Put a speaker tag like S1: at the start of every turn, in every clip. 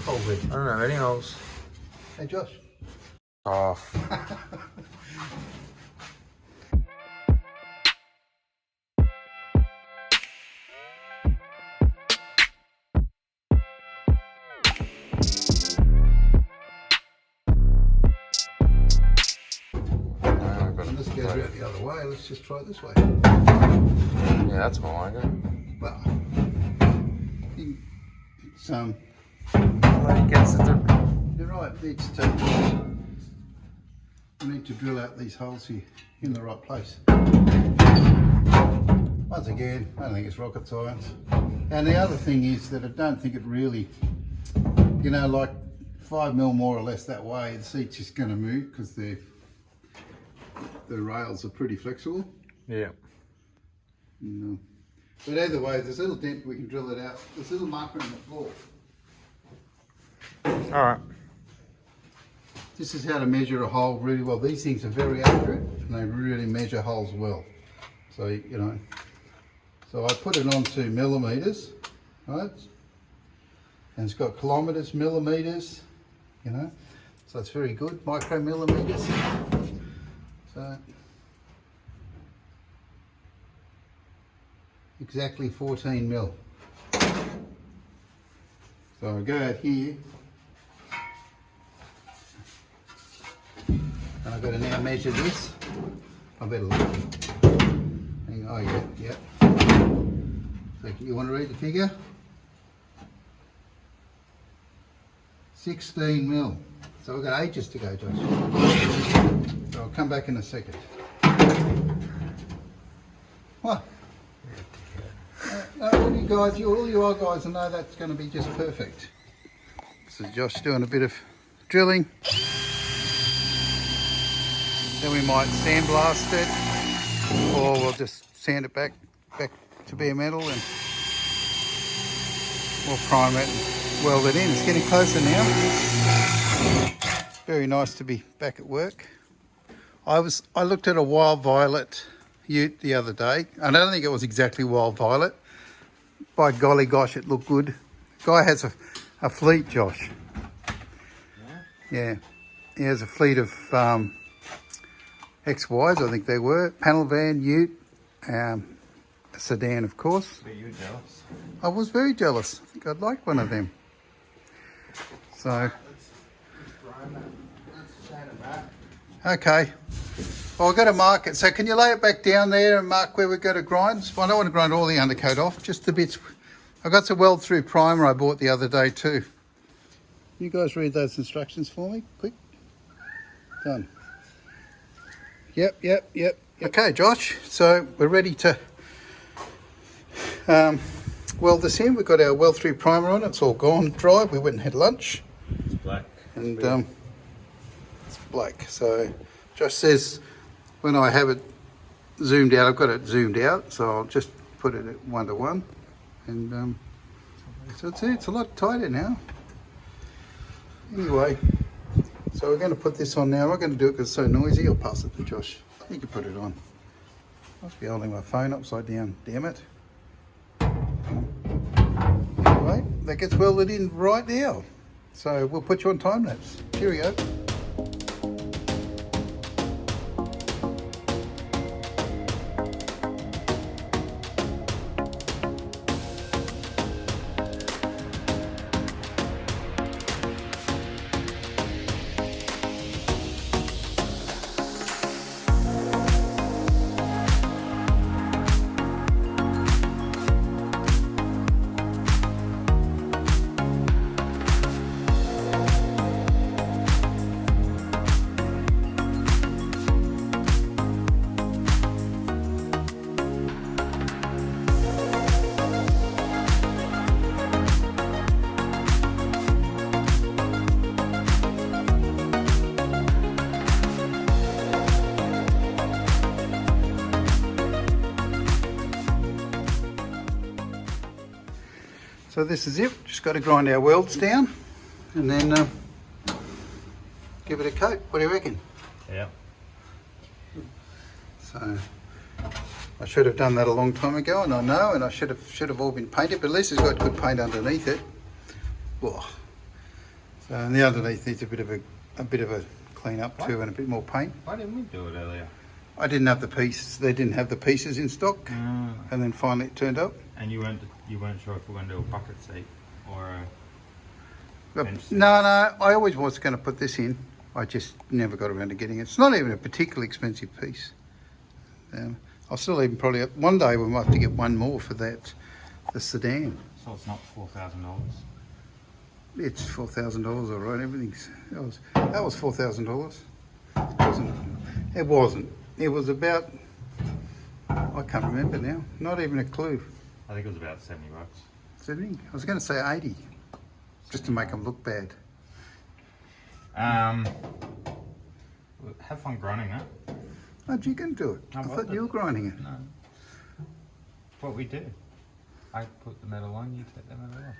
S1: hole there?
S2: I don't have any holes.
S1: Hey, Josh.
S2: Off.
S1: This goes around the other way. Let's just try it this way.
S2: Yeah, that's fine.
S1: Well, it's you're right. We need to drill out these holes here in the right place. Once again, I don't think it's rocket science. And the other thing is that I don't think it really, you know, like 5 mil more or less that way, the seat's just going to move because the rails are pretty flexible.
S2: Yeah.
S1: But either way, there's a little dent, we can drill it out. There's a little marker in the floor.
S2: Alright.
S1: This is how to measure a hole really well. These things are very accurate and they really measure holes well. So, you know, so I put it onto millimeters, right? And it's got kilometers, millimeters, you know, so it's very good. Micromillimeters. So, exactly 14 mil. So I go out here and I've got to now measure this. I better look. Hang on, oh yeah. So you want to read the figure? 16 mil. So we've got ages to go, Josh. So I'll come back in a second. What? All you guys, all you old guys will know that's going to be just perfect. So Josh doing a bit of drilling. Then we might sandblast it, or we'll just sand it back to bare metal, and we'll prime it and weld it in. It's getting closer now. Very nice to be back at work. I looked at a wild violet ute the other day. I don't think it was exactly wild violet. By golly gosh, it looked good. Guy has a fleet, Josh. Yeah, he has a fleet of XYs, I think they were. Panel van, ute, a sedan, of course.
S2: Were you jealous?
S1: I was very jealous. I think I'd like one of them. So, okay. Well, I've got to mark it. So can you lay it back down there and mark where we've got to grind? Well, I don't want to grind all the undercoat off, just the bits. I've got some weld through primer I bought the other day too. You guys read those instructions for me, quick. Done. Yep. Okay, Josh, so we're ready to weld this in. We've got our weld through primer on. It's all gone dry. We went and had lunch.
S2: It's black.
S1: And it's black. So Josh says when I have it zoomed out, I've got it zoomed out, so I'll just put it at 1:1. And so it's a lot tighter now. Anyway, so we're going to put this on now. I'm not going to do it because it's so noisy. I'll pass it to Josh. You can put it on. I must be holding my phone upside down, damn it. Anyway, that gets welded in right now. So we'll put you on time lapse. Cheerio. So this is it, just got to grind our welds down and then give it a coat. What do you reckon?
S2: Yeah.
S1: So I should have done that a long time ago, and I know, and I should have all been painted, but at least it's got good paint underneath it. Whoa. So, and the underneath needs a bit of a clean up too, and a bit more paint.
S2: Why didn't we do it earlier?
S1: I didn't have the pieces. They didn't have the pieces in stock, and then finally it turned up.
S2: And you weren't sure if we were going to do a bucket seat or a bench seat?
S1: No, I always was going to put this in. I just never got around to getting it. It's not even a particularly expensive piece. I'll still even probably one day we might have to get one more for that, the sedan.
S2: So it's not $4,000.
S1: It's $4,000, all right. That was $4,000. It wasn't. It was about, I can't remember now. Not even a clue.
S2: I think it was about $70.
S1: 70? I was going to say 80, just to make them look bad.
S2: Have fun grinding that.
S1: Oh, you can do it. I thought you were grinding it.
S2: No. What we do. I put the metal on, you take the metal off.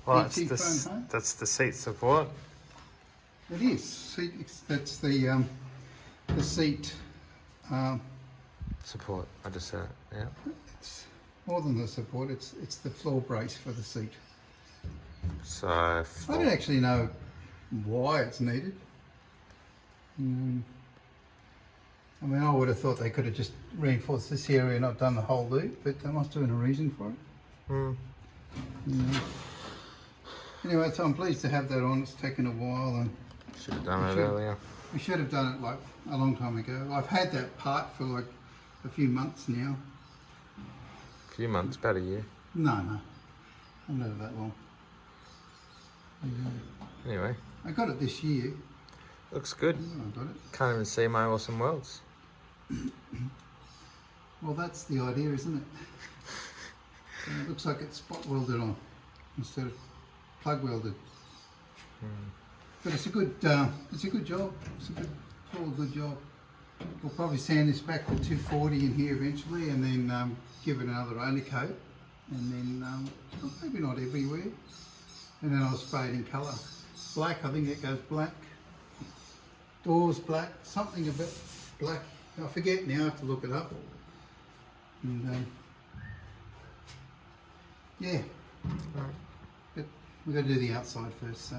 S2: Well, that's the seat support.
S1: It is. That's the seat.
S2: Support. I just said it. Yeah.
S1: It's more than the support. It's the floor brace for the seat.
S2: So
S1: I don't actually know why it's needed. I mean, I would have thought they could have just reinforced this area and not done the whole loop, but they must have been a reason for it. Anyway, so I'm pleased to have that on. It's taken a while, and
S2: should have done it earlier.
S1: We should have done it like a long time ago. I've had that part for like a few months now.
S2: A few months, about a year.
S1: No, I'm not that long.
S2: Anyway.
S1: I got it this year.
S2: Looks good.
S1: I got it.
S2: Can't even see my awesome worlds.
S1: Well, that's the idea, isn't it? And it looks like it's spot welded on instead of plug welded. But it's a good job. It's all a good job. We'll probably sand this back to 240 in here eventually, and then give it another undercoat, and then maybe not everywhere. And then I'll spray it in colour. Black, I think it goes black. Doors black, something a bit black. I forget now, I have to look it up. And yeah, but we've got to do the outside first, so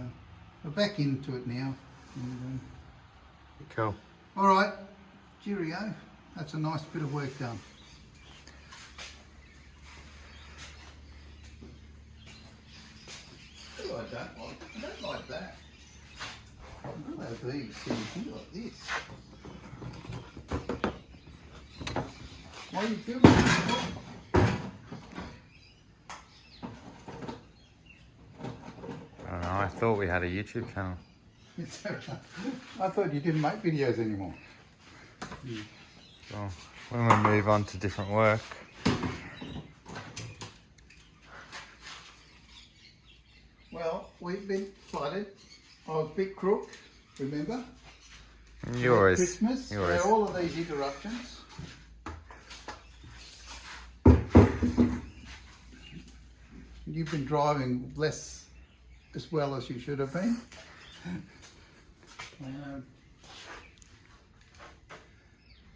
S1: we're back into it now. And,
S2: cool.
S1: all right, cheerio. That's a nice bit of work done. Oh, I don't like that. I don't like these sitting like this. Why are you doing that?
S2: I don't know, I thought we had a YouTube channel.
S1: I thought you didn't make videos anymore.
S2: Well, when we move on to different work.
S1: Well, we've been flooded. I was a bit crook, remember?
S2: You always.
S1: Christmas,
S2: You always.
S1: all of these interruptions. You've been driving less as well as you should have been.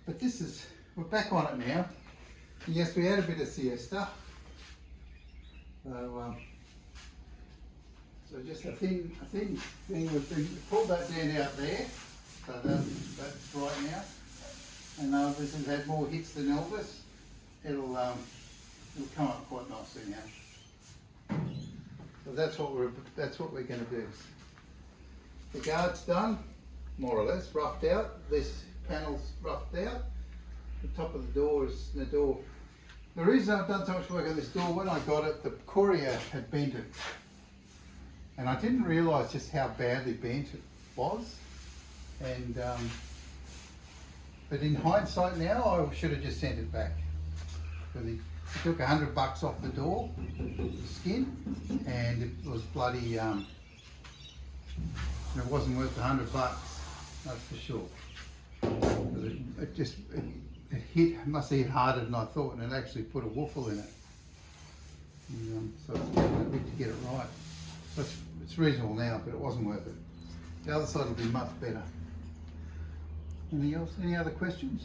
S1: But this is, we're back on it now. Yes, we had a bit of siesta. So just a thin thing. We pulled that down out there. So that's right now. And this has had more hits than Elvis. It'll come up quite nicely now. So that's what we're going to do. The guard's done, more or less, roughed out. This panel's roughed out. the top of the door is the door. The reason I've done so much work on this door, when I got it, the courier had bent it. And I didn't realise just how badly bent it was. And but in hindsight now, I should have just sent it back. But he took $100 off the door, the skin, and it was bloody. It wasn't worth $100, that's for sure. It hit, must have hit harder than I thought, and it actually put a woofle in it. And, so it's taken a bit to get it right. So it's reasonable now, but it wasn't worth it. The other side will be much better. Anything else? Any other questions?